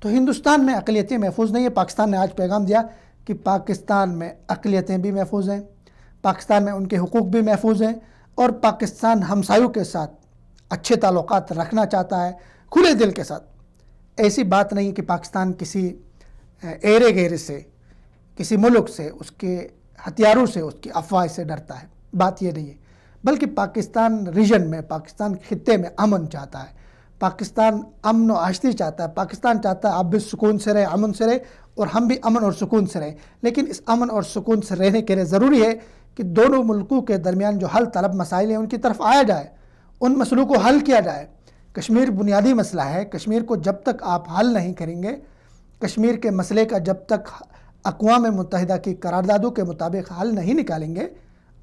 تو ہندوستان میں اقلیتیں محفوظ نہیں ہیں۔ پاکستان نے آج پیغام دیا کہ پاکستان میں اقلیتیں بھی محفوظ ہیں، پاکستان میں ان کے حقوق بھی محفوظ ہیں، اور پاکستان ہمسایوں کے ساتھ اچھے تعلقات رکھنا چاہتا ہے کھلے دل کے ساتھ۔ ایسی بات نہیں کہ پاکستان کسی ایرے گیرے سے، کسی ملک سے، اس کے ہتھیاروں سے، اس کی افواہ سے ڈرتا ہے، بات یہ نہیں ہے، بلکہ پاکستان ریجن میں، پاکستان خطے میں امن چاہتا ہے، پاکستان امن و آشتی چاہتا ہے، پاکستان چاہتا ہے آپ بھی سکون سے رہیں، امن سے رہیں، اور ہم بھی امن اور سکون سے رہیں۔ لیکن اس امن اور سکون سے رہنے کے لیے ضروری ہے کہ دونوں ملکوں کے درمیان جو حل طلب مسائل ہیں ان کی طرف آیا جائے، ان مسئلوں کو حل کیا جائے۔ کشمیر بنیادی مسئلہ ہے، کشمیر کو جب تک آپ حل نہیں کریں گے، کشمیر کے مسئلے کا جب تک اقوام متحدہ کی قراردادوں کے مطابق حل نہیں نکالیں گے،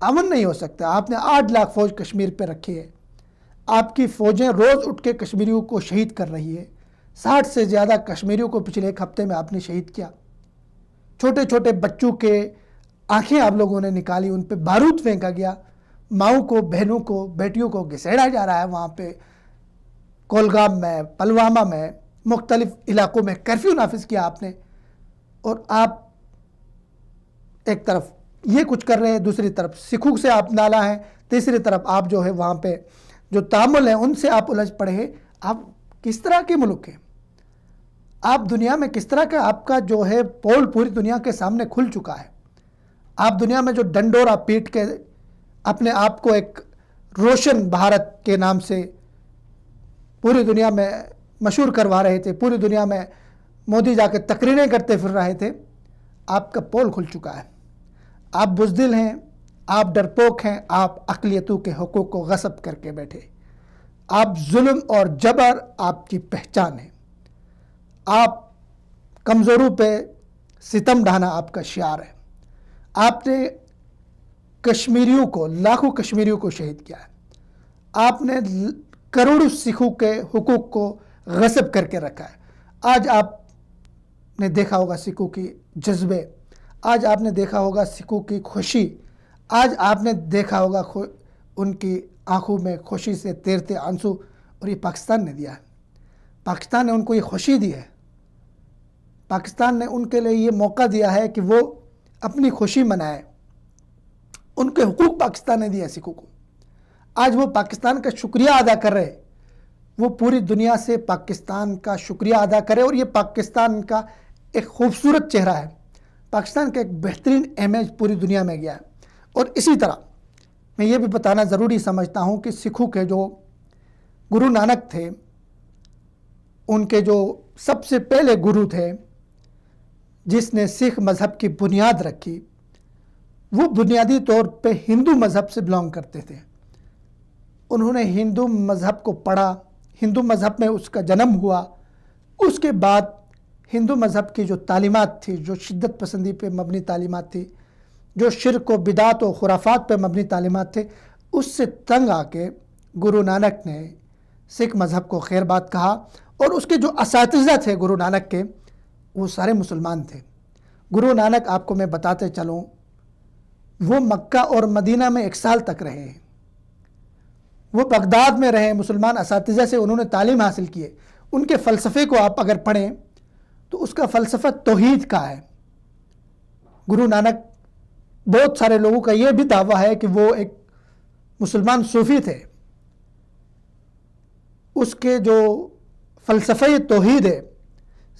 امن نہیں ہو سکتا۔ آپ نے 8 لاکھ فوج کشمیر پہ رکھی ہے، آپ کی فوجیں روز اٹھ کے کشمیریوں کو شہید کر رہی ہے، 60 سے زیادہ کشمیریوں کو پچھلے ایک ہفتے میں آپ نے شہید کیا۔ چھوٹے چھوٹے بچوں کے آنکھیں آپ لوگوں نے نکالی، ان پہ بارود پھینکا گیا، ماؤں کو، بہنوں کو، بیٹیوں کو گھسیڑا جا رہا ہے۔ وہاں پہ کولگام میں، پلوامہ میں، مختلف علاقوں میں کرفیو نافذ کیا آپ نے، اور آپ ایک طرف یہ کچھ کر رہے ہیں، دوسری طرف سکھوں سے آپ نالا ہیں، تیسری طرف آپ جو ہے وہاں پہ جو تعامل ہیں ان سے آپ الجھ پڑے ہیں۔ آپ کس طرح کے ملک ہیں؟ آپ دنیا میں کس طرح کا، آپ کا جو ہے پول پوری دنیا کے سامنے کھل چکا ہے۔ آپ دنیا میں جو ڈنڈورا پیٹ کے اپنے آپ کو ایک روشن بھارت کے نام سے پوری دنیا میں مشہور کروا رہے تھے، پوری دنیا میں مودی جا کے تقریریں کرتے پھر رہے تھے، آپ کا پول کھل چکا ہے۔ آپ بزدل ہیں، آپ ڈرپوک ہیں، آپ اقلیتوں کے حقوق کو غصب کر کے بیٹھے، آپ ظلم اور جبر آپ کی پہچان ہے، آپ کمزوروں پہ ستم ڈھانا آپ کا شعار ہے۔ آپ نے کشمیریوں کو، لاکھوں کشمیریوں کو شہید کیا ہے، آپ نے کروڑوں سکھوں کے حقوق کو غصب کر کے رکھا ہے۔ آج آپ نے دیکھا ہوگا سکھوں کی جذبے، آج آپ نے دیکھا ہوگا سکھوں کی خوشی، آج آپ نے دیکھا ہوگا ان کی آنکھوں میں خوشی سے تیرتے آنسو، اور یہ پاکستان نے دیا ہے۔ پاکستان نے ان کو یہ خوشی دی ہے، پاکستان نے ان کے لیے یہ موقع دیا ہے کہ وہ اپنی خوشی منائے، ان کے حقوق پاکستان نے دیا سکھوں کو۔ آج وہ پاکستان کا شکریہ ادا کر رہے، وہ پوری دنیا سے پاکستان کا شکریہ ادا کرے، اور یہ پاکستان کا ایک خوبصورت چہرہ ہے، پاکستان کا ایک بہترین امیج پوری دنیا میں گیا ہے۔ اور اسی طرح میں یہ بھی بتانا ضروری سمجھتا ہوں کہ سکھوں کے جو گرو نانک تھے، ان کے جو سب سے پہلے گرو تھے جس نے سکھ مذہب کی بنیاد رکھی، وہ بنیادی طور پہ ہندو مذہب سے بلانگ کرتے تھے۔ انہوں نے ہندو مذہب کو پڑھا، ہندو مذہب میں اس کا جنم ہوا، اس کے بعد ہندو مذہب کی جو تعلیمات تھی، جو شدت پسندی پہ مبنی تعلیمات تھی، جو شرک و بدعت و خرافات پہ مبنی تعلیمات تھے، اس سے تنگ آ کے گرو نانک نے سکھ مذہب کو خیر بات کہا، اور اس کے جو اساتذہ تھے گرو نانک کے، وہ سارے مسلمان تھے۔ گرو نانک، آپ کو میں بتاتے چلوں، وہ مکہ اور مدینہ میں 1 سال تک رہے ہیں، وہ بغداد میں رہے، مسلمان اساتذہ سے انہوں نے تعلیم حاصل کی ہے۔ ان کے فلسفے کو آپ اگر پڑھیں تو اس کا فلسفہ توحید کا ہے۔ گرو نانک، بہت سارے لوگوں کا یہ بھی دعویٰ ہے کہ وہ ایک مسلمان صوفی تھے، اس کے جو فلسفہ توحید ہے،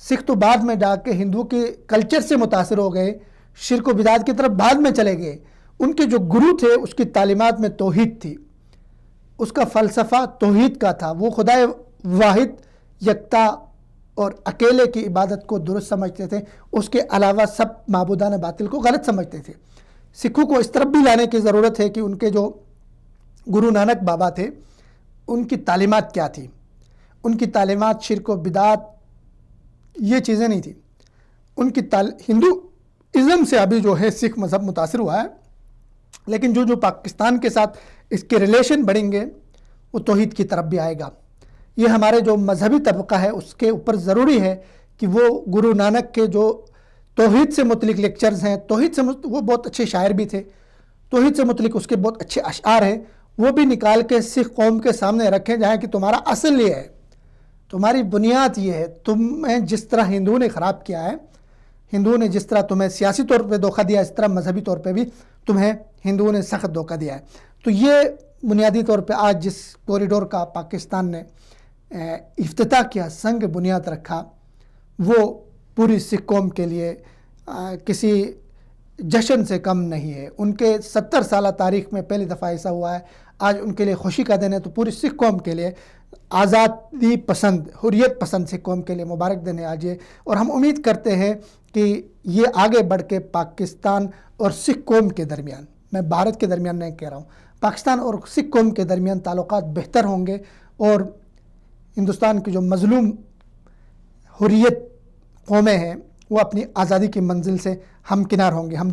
سکھ تو بعد میں جا کے ہندو کے کلچر سے متاثر ہو گئے، شرک و بدعت کی طرف بعد میں چلے گئے۔ ان کے جو گرو تھے اس کی تعلیمات میں توحید تھی، اس کا فلسفہ توحید کا تھا، وہ خدا واحد یکتا اور اکیلے کی عبادت کو درست سمجھتے تھے، اس کے علاوہ سب معبودان باطل کو غلط سمجھتے تھے۔ سکھوں کو اس طرف بھی لانے کی ضرورت ہے کہ ان کے جو گرو نانک بابا تھے، ان کی تعلیمات کیا تھی۔ ان کی تعلیمات شرک و بدعت یہ چیزیں نہیں تھیں، ان کی ہندوازم سے ابھی جو ہے سکھ مذہب متاثر ہوا ہے، لیکن جو پاکستان کے ساتھ اس کے ریلیشن بڑھیں گے وہ توحید کی طرف بھی آئے گا۔ یہ ہمارے جو مذہبی طبقہ ہے اس کے اوپر ضروری ہے کہ وہ گرو نانک کے جو توحید سے متعلق لیکچرز ہیں، توحید سے وہ بہت اچھے شاعر بھی تھے، توحید سے متعلق اس کے بہت اچھے اشعار ہیں، وہ بھی نکال کے سکھ قوم کے سامنے رکھیں، جہاں کہ تمہارا اصل یہ ہے، تمہاری بنیاد یہ ہے، تمہیں جس طرح ہندوؤں نے خراب کیا ہے، ہندوؤں نے جس طرح تمہیں سیاسی طور پہ دھوکہ دیا، اس طرح مذہبی طور پہ بھی تمہیں ہندوؤں نے سخت دھوکہ دیا ہے۔ تو یہ بنیادی طور پہ آج جس کوریڈور کا پاکستان نے افتتاح کیا، سنگ بنیاد رکھا، وہ پوری سکھ قوم کے لیے کسی جشن سے کم نہیں ہے۔ ان کے 70 سالہ تاریخ میں پہلی دفعہ ایسا ہوا ہے، آج ان کے لیے خوشی کا دن ہے۔ تو پوری سکھ قوم کے لیے، آزادی پسند، حریت پسند سکھ قوم کے لیے مبارک دن ہے آج یہ۔ اور ہم امید کرتے ہیں کہ یہ آگے بڑھ کے پاکستان اور سکھ قوم کے درمیان، میں بھارت کے درمیان نہیں کہہ رہا ہوں، پاکستان اور سکھ قوم کے درمیان تعلقات بہتر ہوں گے، اور ہندوستان کی جو مظلوم حریت قومیں ہیں وہ اپنی آزادی کی منزل سے ہمکنار ہوں گے۔ ہم